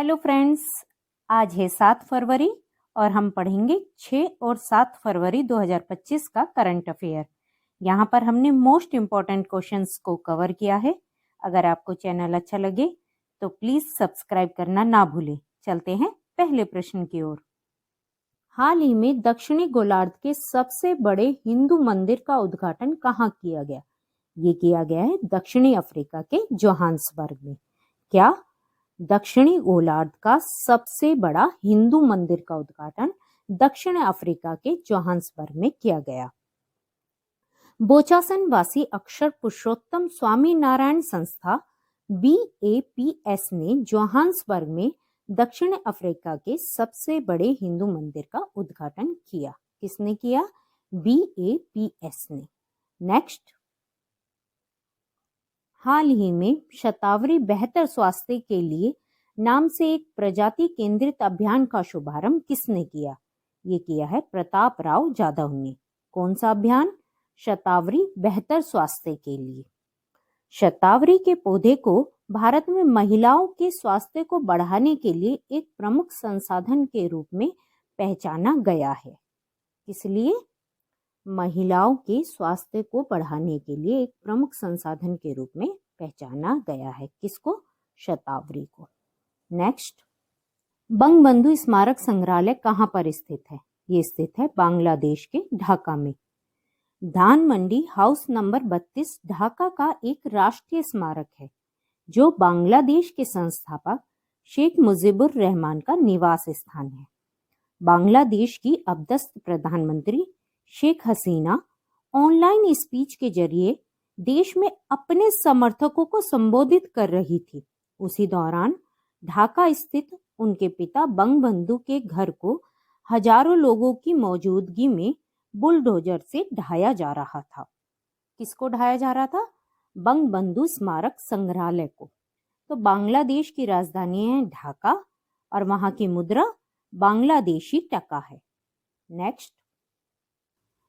Hello friends, आज है 7 फरवरी और हम पढ़ेंगे 6 और 7 फरवरी 2025 का करंट अफेयर। यहाँ पर हमने मोस्ट इम्पॉर्टेंट क्वेश्चंस को कवर किया है। अगर आपको चैनल अच्छा लगे तो प्लीज सब्सक्राइब करना ना भूलें। चलते हैं पहले प्रश्न की ओर। हाल ही में दक्षिणी गोलार्ध के सबसे बड़े हिंदू मंदिर का उद्घाटन कहाँ किया गया? ये किया गया है दक्षिणी अफ्रीका के जोहान्सबर्ग में। क्या? दक्षिणी गोलार्ध का सबसे बड़ा हिंदू मंदिर का उद्घाटन दक्षिण अफ्रीका के जोहान्सबर्ग में किया गया। बोचासन वासी अक्षर पुरुषोत्तम स्वामी नारायण संस्था BAPS ने जोहान्सबर्ग में दक्षिण अफ्रीका के सबसे बड़े हिंदू मंदिर का उद्घाटन किया। किसने किया? BAPS ने। नेक्स्ट, हाल ही में शतावरी बेहतर स्वास्थ्य के लिए नाम से एक प्रजाति केंद्रित अभियान का शुभारंभ किसने किया? ये किया है प्रताप राव जाधव ने। कौन सा अभियान? शतावरी बेहतर स्वास्थ्य के लिए। शतावरी के पौधे को भारत में महिलाओं के स्वास्थ्य को बढ़ाने के लिए एक प्रमुख संसाधन के रूप में पहचाना गया है। किस लिए? महिलाओं के स्वास्थ्य को बढ़ाने के लिए एक प्रमुख संसाधन के रूप में पहचाना गया है। किसको? शतावरी को। नेक्स्ट, बंगबंधु स्मारक संग्रहालय कहाँ पर स्थित है? ये स्थित है बांग्लादेश के ढाका में। धान मंडी हाउस नंबर 32 ढाका का एक राष्ट्रीय स्मारक है जो बांग्लादेश के संस्थापक शेख मुजीबुर रहमान का निवास स्थान है। बांग्लादेश की अबदस्त प्रधानमंत्री शेख हसीना ऑनलाइन स्पीच के जरिए देश में अपने समर्थकों को संबोधित कर रही थी। उसी दौरान ढाका स्थित उनके पिता बंगबंधु के घर को हजारों लोगों की मौजूदगी में बुलडोजर से ढाया जा रहा था। किसको ढाया जा रहा था? बंगबंधु स्मारक संग्रहालय को। तो बांग्लादेश की राजधानी है ढाका और वहां की मुद्रा बांग्लादेशी टका है। नेक्स्ट,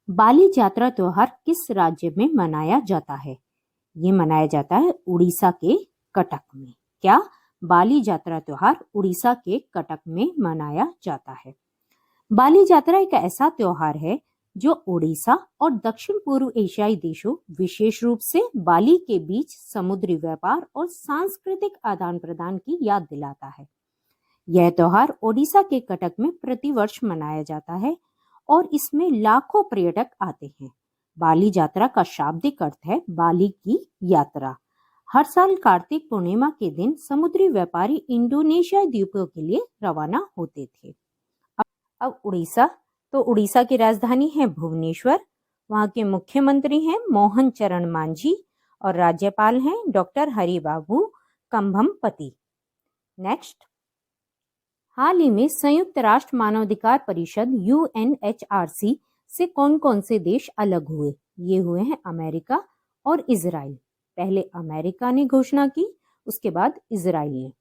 बाली यात्रा त्योहार किस राज्य में मनाया जाता है? ये मनाया जाता है उड़ीसा के कटक में। क्या? बाली यात्रा त्योहार उड़ीसा के कटक में मनाया जाता है। बाली यात्रा एक ऐसा त्योहार है जो उड़ीसा और दक्षिण पूर्व एशियाई देशों, विशेष रूप से बाली के बीच समुद्री व्यापार और सांस्कृतिक आदान प्रदान की याद दिलाता है। यह त्योहार ओडिशा के कटक में प्रतिवर्ष मनाया जाता है और इसमें लाखों पर्यटक आते हैं। बाली यात्रा का शाब्दिक अर्थ है बाली की यात्रा। हर साल कार्तिक पूर्णिमा के दिन समुद्री व्यापारी इंडोनेशिया द्वीपों के लिए रवाना होते थे। अब उड़ीसा, तो उड़ीसा की राजधानी है भुवनेश्वर। वहां के मुख्यमंत्री हैं मोहन चरण मांझी और राज्यपाल हैं डॉक्टर हरिबाबू कंभमपति। नेक्स्ट, हाल ही में संयुक्त राष्ट्र मानवाधिकार परिषद UNHRC से कौन कौन से देश अलग हुए? ये हुए हैं अमेरिका और इजराइल। पहले अमेरिका ने घोषणा की, उसके बाद इजराइल ने।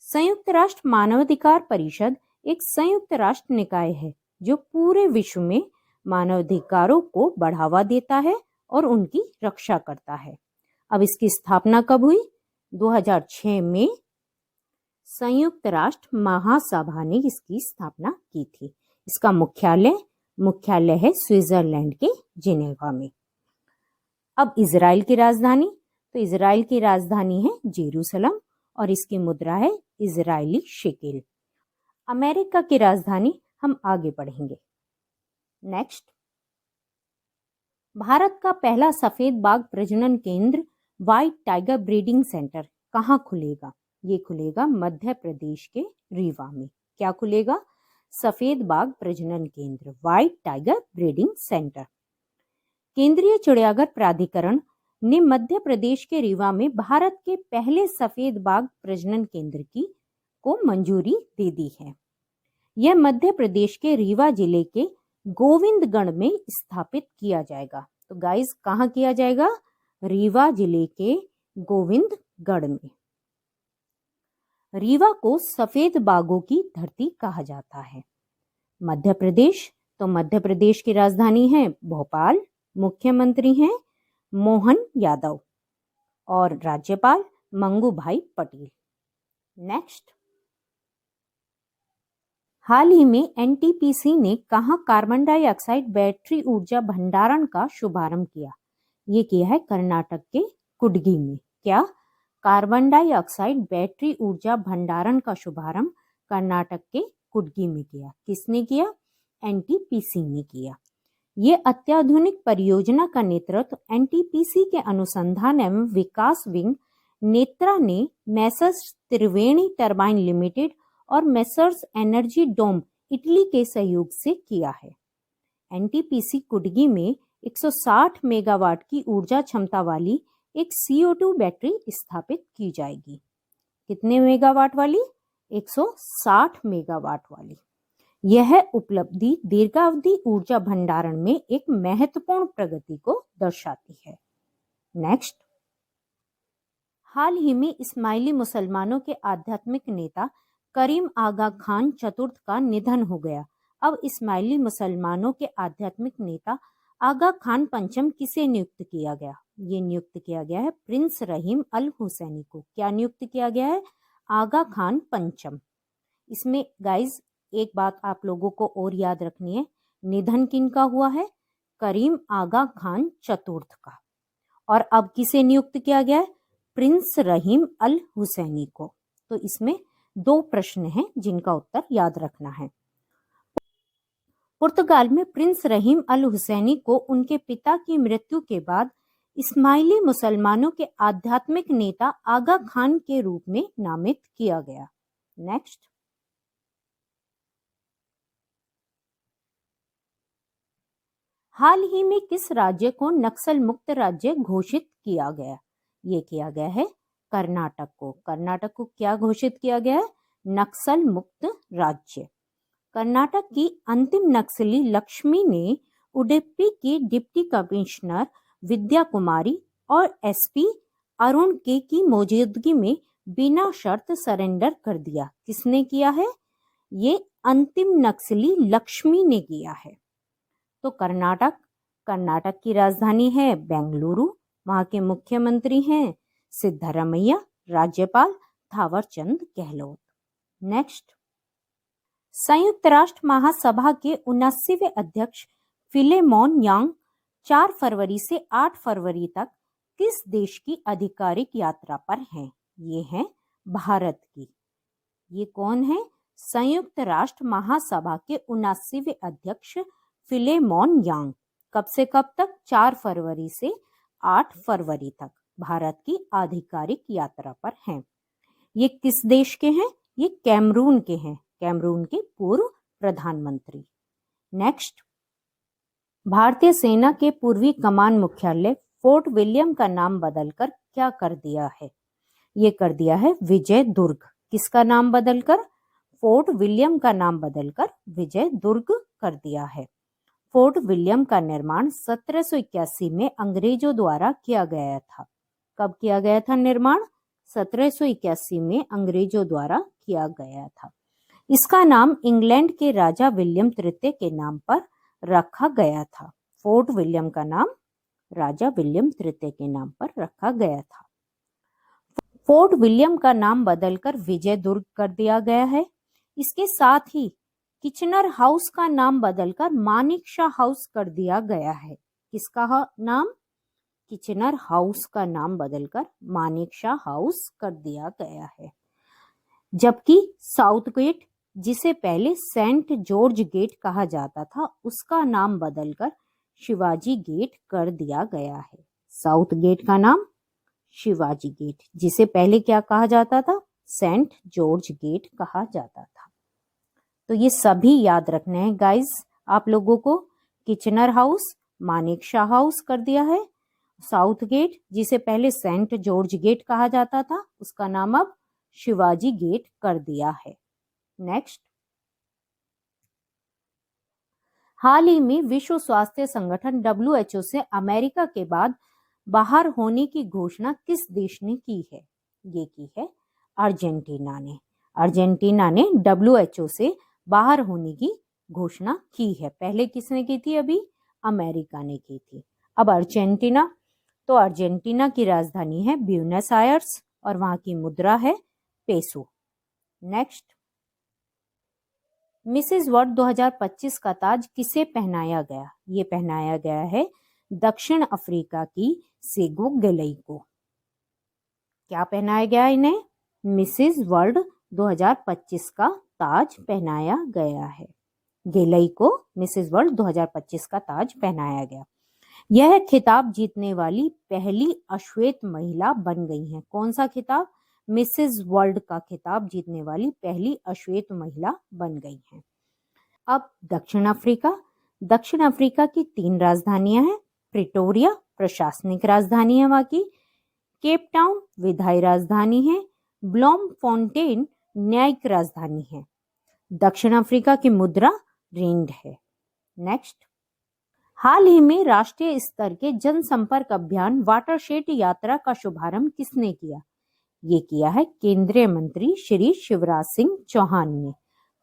संयुक्त राष्ट्र मानवाधिकार परिषद एक संयुक्त राष्ट्र निकाय है जो पूरे विश्व में मानवाधिकारों को बढ़ावा देता है और उनकी रक्षा करता है। अब इसकी स्थापना कब हुई? 2006 में संयुक्त राष्ट्र महासभा ने इसकी स्थापना की थी। इसका मुख्यालय है स्विट्जरलैंड के जिनेवा में। अब इजराइल की राजधानी, तो इजराइल की राजधानी है जेरूसलम और इसकी मुद्रा है इजरायली शेकेल। अमेरिका की राजधानी हम आगे पढ़ेंगे। नेक्स्ट, भारत का पहला सफेद बाघ प्रजनन केंद्र व्हाइट टाइगर ब्रीडिंग सेंटर कहाँ खुलेगा? ये खुलेगा मध्य प्रदेश के रीवा में। क्या खुलेगा? सफेद बाघ प्रजनन केंद्र व्हाइट टाइगर ब्रीडिंग सेंटर। केंद्रीय चिड़ियाघर प्राधिकरण ने मध्य प्रदेश के रीवा में भारत के पहले सफेद बाघ प्रजनन केंद्र को मंजूरी दे दी है। यह मध्य प्रदेश के रीवा जिले के गोविंदगढ़ में स्थापित किया जाएगा। तो गाइस, कहाँ किया जाएगा? रीवा जिले के गोविंदगढ़ में। रीवा को सफेद बाघों की धरती कहा जाता है। मध्य प्रदेश, तो मध्य प्रदेश की राजधानी है भोपाल। मुख्यमंत्री हैं मोहन यादव और राज्यपाल मंगू भाई पटेल। नेक्स्ट, हाल ही में एनटीपीसी ने कहाँ कार्बन डाइऑक्साइड बैटरी ऊर्जा भंडारण का शुभारंभ किया? ये किया है कर्नाटक के कुडगी में। क्या? कार्बन डाइऑक्साइड बैटरी ऊर्जा भंडारण का शुभारंभ कर्नाटक के कुडगी में किया। किसने किया? एनटीपीसी ने किया। ये अत्याधुनिक परियोजना का नेतृत्व एनटीपीसी के अनुसंधान एवं विकास विंग नेत्रा ने मैसर्स त्रिवेणी टरबाइन लिमिटेड और मैसर्स एनर्जी डोम इटली के सहयोग से किया है। एनटीपीसी कुडगी में 160 मेगावाट की ऊर्जा क्षमता वाली एक CO2 बैटरी स्थापित की जाएगी। कितने मेगावाट वाली? 160 मेगावाट वाली। यह उपलब्धि दीर्घावधि ऊर्जा भंडारण में एक महत्वपूर्ण प्रगति को दर्शाती है। नेक्स्ट, हाल ही में इस्माइली मुसलमानों के आध्यात्मिक नेता करीम आगा खान चतुर्थ का निधन हो गया। अब इस्माइली मुसलमानों के आध्यात्मिक नेता आगा खान पंचम किसे नियुक्त किया गया? ये नियुक्त किया गया है प्रिंस रहीम अल हुसैनी को। क्या नियुक्त किया गया है? आगा खान पंचम। इसमें गाइज एक बात आप लोगों को और याद रखनी है, निधन किनका हुआ है? करीम आगा खान चतुर्थ का। और अब किसे नियुक्त किया गया है? प्रिंस रहीम अल हुसैनी को। तो इसमें 2 प्रश्न हैं जिनका उत्तर याद रखना है। पुर्तगाल में प्रिंस रहीम अल हुसैनी को उनके पिता की मृत्यु के बाद इस्माइली मुसलमानों के आध्यात्मिक नेता आगा खान के रूप में नामित किया गया। नेक्स्ट, हाल ही में किस राज्य को नक्सल मुक्त राज्य घोषित किया गया? ये किया गया है कर्नाटक को। कर्नाटक को क्या घोषित किया गया है? नक्सल मुक्त राज्य। कर्नाटक की अंतिम नक्सली लक्ष्मी ने उडुपी की डिप्टी कमिश्नर विद्या कुमारी और एसपी अरुण के की मौजूदगी में बिना शर्त सरेंडर कर दिया। किसने किया है? ये अंतिम नक्सली लक्ष्मी ने किया है। तो कर्नाटक की राजधानी है बेंगलुरु। वहां के मुख्यमंत्री हैं सिद्धरामैया, राज्यपाल थावरचंद गहलोत। नेक्स्ट, संयुक्त राष्ट्र महासभा के 79वें अध्यक्ष फिलेमोन यांग 4 फरवरी से 8 फरवरी तक किस देश की आधिकारिक यात्रा पर हैं? ये हैं भारत की। ये कौन है? संयुक्त राष्ट्र महासभा के 79वें अध्यक्ष फिलेमोन यांग। कब से कब तक? 4 फरवरी से 8 फरवरी तक भारत की आधिकारिक यात्रा पर हैं। ये किस देश के हैं? ये कैमरून के हैं, कैमरून के पूर्व प्रधानमंत्री। नेक्स्ट, भारतीय सेना के पूर्वी कमान मुख्यालय फोर्ट विलियम का नाम बदलकर क्या कर दिया है? ये कर दिया है विजय दुर्ग। किसका नाम बदलकर? फोर्ट विलियम का नाम बदलकर विजय दुर्ग कर दिया है। फोर्ट विलियम का निर्माण 1781 में अंग्रेजों द्वारा किया गया था। कब किया गया था निर्माण? 1781 में अंग्रेजों द्वारा किया गया था। इसका नाम इंग्लैंड के राजा विलियम तृतीय के नाम पर रखा गया था। फोर्ट विलियम का नाम राजा विलियम तृतीय के नाम पर रखा गया था। फोर्ट विलियम का नाम बदलकर विजय दुर्ग कर दिया गया है। इसके साथ ही किचनर हाउस का नाम बदलकर मानेकशॉ हाउस कर दिया गया है। किसका नाम? किचनर हाउस का नाम बदलकर मानेकशॉ हाउस कर दिया गया है। जबकि साउथ गेट, जिसे पहले सेंट जॉर्ज गेट कहा जाता था, उसका नाम बदलकर शिवाजी गेट कर दिया गया है। साउथ गेट का नाम शिवाजी गेट, जिसे पहले क्या कहा जाता था? सेंट जॉर्ज गेट कहा जाता था। तो ये सभी याद रखने हैं गाइस आप लोगों को। किचनर हाउस मानेकशॉ हाउस कर दिया है। साउथ गेट, जिसे पहले सेंट जॉर्ज गेट कहा जाता था, उसका नाम अब शिवाजी गेट कर दिया है। नेक्स्ट, हाल ही में विश्व स्वास्थ्य संगठन WHO से अमेरिका के बाद बाहर होने की घोषणा किस देश ने की है? ये की है अर्जेंटीना ने। अर्जेंटीना ने WHO से बाहर होने की घोषणा की है। पहले किसने की थी? अभी अमेरिका ने की थी। अब अर्जेंटीना, तो अर्जेंटीना की राजधानी है ब्यूनस आयर्स और वहां की मुद्रा है पेसो। नेक्स्ट, मिसेज वर्ल्ड 2025 का ताज किसे पहनाया गया? ये पहनाया गया है दक्षिण अफ्रीका की सेगो गेलई को। क्या पहनाया गया इन्हें? मिसेज वर्ल्ड 2025 का ताज पहनाया गया है। गेलई को मिसेज वर्ल्ड 2025 का ताज पहनाया गया। यह खिताब जीतने वाली पहली अश्वेत महिला बन गई हैं। कौन सा खिताब? मिसेज वर्ल्ड का खिताब जीतने वाली पहली अश्वेत महिला बन गई हैं। अब दक्षिण अफ्रीका। दक्षिण अफ्रीका की 3 राजधानियां हैं। प्रिटोरिया प्रशासनिक राजधानी है वहां की, केप टाउन विधायी राजधानी है, ब्लॉमफोंटेन न्यायिक राजधानी है। दक्षिण अफ्रीका की मुद्रा रेंड है। नेक्स्ट, हाल ही में राष्ट्रीय स्तर के जनसंपर्क अभियान वाटरशेड यात्रा का शुभारंभ किसने किया? ये किया है केंद्रीय मंत्री श्री शिवराज सिंह चौहान ने।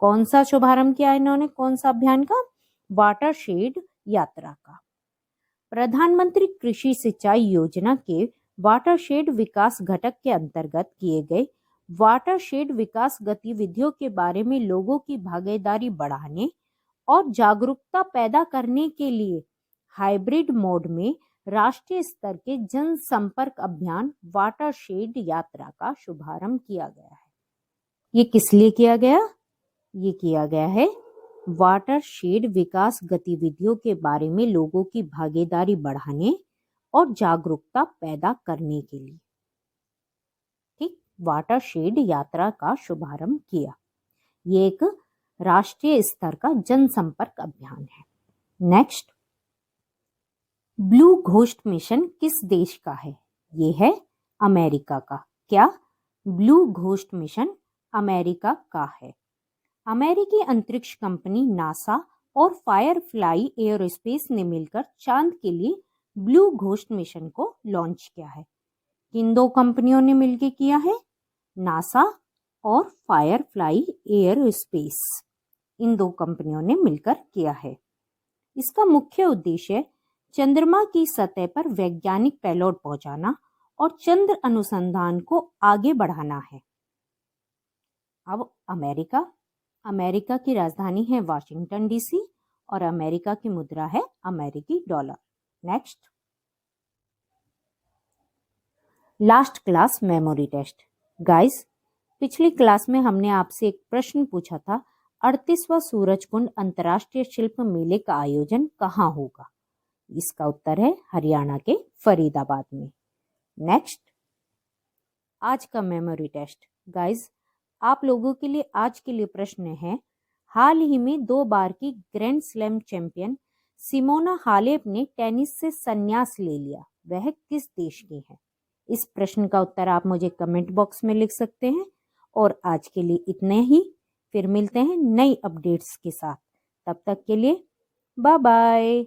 कौन सा शुभारंभ किया इन्होंने? कौन सा अभियान का? वाटरशेड यात्रा का। प्रधानमंत्री कृषि सिंचाई योजना के वाटरशेड विकास घटक के अंतर्गत किए गए वाटरशेड विकास गतिविधियों के बारे में लोगों की भागीदारी बढ़ाने और जागरूकता पैदा करने के लिए हाइब्रिड मोड में राष्ट्रीय स्तर के जनसंपर्क अभियान वाटरशेड यात्रा का शुभारंभ किया गया है। ये किस लिए किया गया? ये किया गया है वाटरशेड विकास गतिविधियों के बारे में लोगों की भागीदारी बढ़ाने और जागरूकता पैदा करने के लिए। ठीक, वाटरशेड यात्रा का शुभारंभ किया। ये एक राष्ट्रीय स्तर का जनसंपर्क अभियान है। नेक्स्ट, ब्लू घोस्ट मिशन किस देश का है? ये है अमेरिका का। क्या? ब्लू घोस्ट मिशन अमेरिका का है। अमेरिकी अंतरिक्ष कंपनी नासा और फायरफ्लाई एयरोस्पेस ने मिलकर चांद के लिए ब्लू घोस्ट मिशन को लॉन्च किया है। किन 2 कंपनियों ने मिलकर किया है? नासा और फायरफ्लाई एयरोस्पेस। इन 2 कंपनियों ने मिलकर किया है। इसका मुख्य उद्देश्य चंद्रमा की सतह पर वैज्ञानिक पेलोड पहुंचाना और चंद्र अनुसंधान को आगे बढ़ाना है। अब अमेरिका की राजधानी है वाशिंगटन डीसी और अमेरिका की मुद्रा है अमेरिकी dollar. Next, last class memory test. Guys, पिछली क्लास में हमने आपसे एक प्रश्न पूछा था, 38वां सूरजकुंड अंतर्राष्ट्रीय शिल्प मेले का आयोजन कहाँ होगा? इसका उत्तर है हरियाणा के फरीदाबाद में। नेक्स्ट, आज का मेमोरी टेस्ट। गाइस, आप लोगों के लिए आज के लिए प्रश्न है, हाल ही में 2 बार की grand slam champion Simona Halep ने टेनिस से संन्यास ले लिया, वह किस देश की है? इस प्रश्न का उत्तर आप मुझे कमेंट बॉक्स में लिख सकते हैं। और आज के लिए इतने ही, फिर मिलते हैं नई अपडेट्स के साथ। तब तक के लिए बाय बाय।